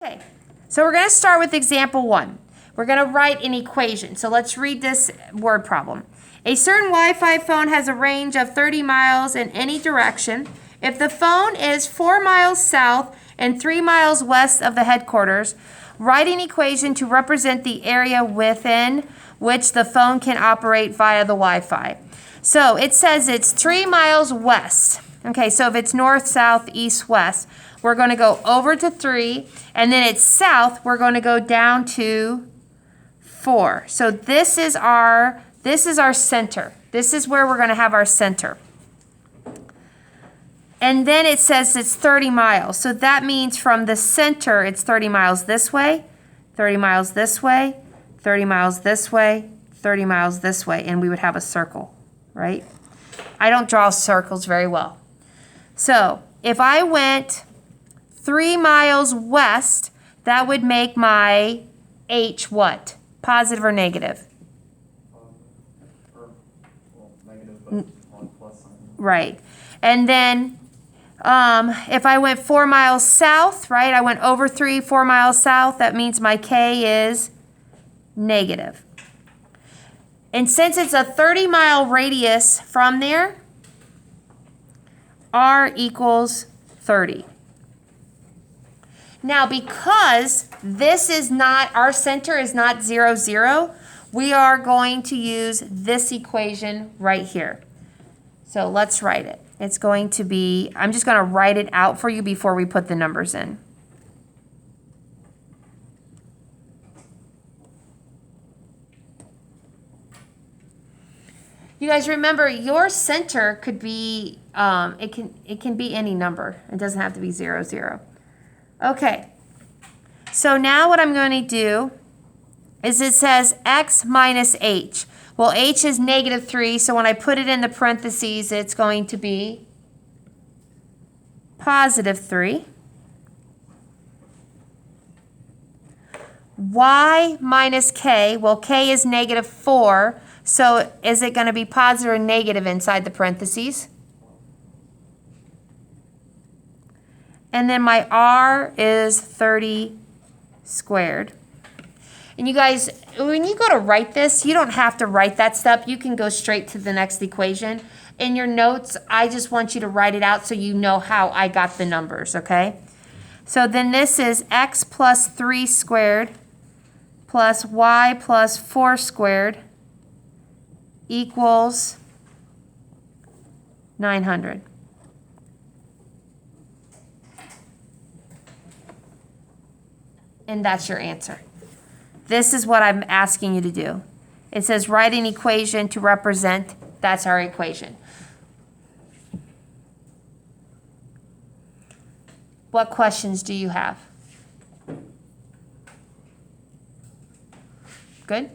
Okay, so we're going to start with example 1. We're going to write an equation. So let's read this word problem. A certain Wi-Fi phone has a range of 30 miles in any direction. If the phone is 4 miles south and 3 miles west of the headquarters, write an equation to represent the area within which the phone can operate via the Wi-Fi. So it says it's 3 miles west. Okay, so if it's north, south, east, west, we're going to go over to 3, and then it's south, we're going to go down to 4. So this is our center. This is where we're going to have our center. And then it says it's 30 miles. So that means from the center, it's 30 miles this way, 30 miles this way, 30 miles this way, 30 miles this way, and we would have a circle, right? I don't draw circles very well. So if I went 3 miles west, that would make my H what? Positive or negative? Negative, but on plus sign. Right. And then if I went 4 miles south, right? I went over 4 miles south. That means my K is negative. And since it's a 30-mile radius from there, R equals 30. Now, because this is not, our center is not 0, 0, we are going to use this equation right here. So let's write it. It's going to be, I'm just going to write it out for you before we put the numbers in. You guys remember your center could be, it can be any number. It doesn't have to be 0, 0. Okay, so now what I'm going to do is it says x minus h. Well, h is negative 3, so when I put it in the parentheses, it's going to be positive 3. Y minus k, well, k is negative 4, so is it going to be positive or negative inside the parentheses? And then my R is 30 squared. And you guys, when you go to write this, you don't have to write that stuff. You can go straight to the next equation. In your notes, I just want you to write it out so you know how I got the numbers, okay? So then this is x plus 3 squared plus y plus 4 squared equals 900. And that's your answer. This is what I'm asking you to do. It says write an equation to represent, that's our equation. What questions do you have? Good?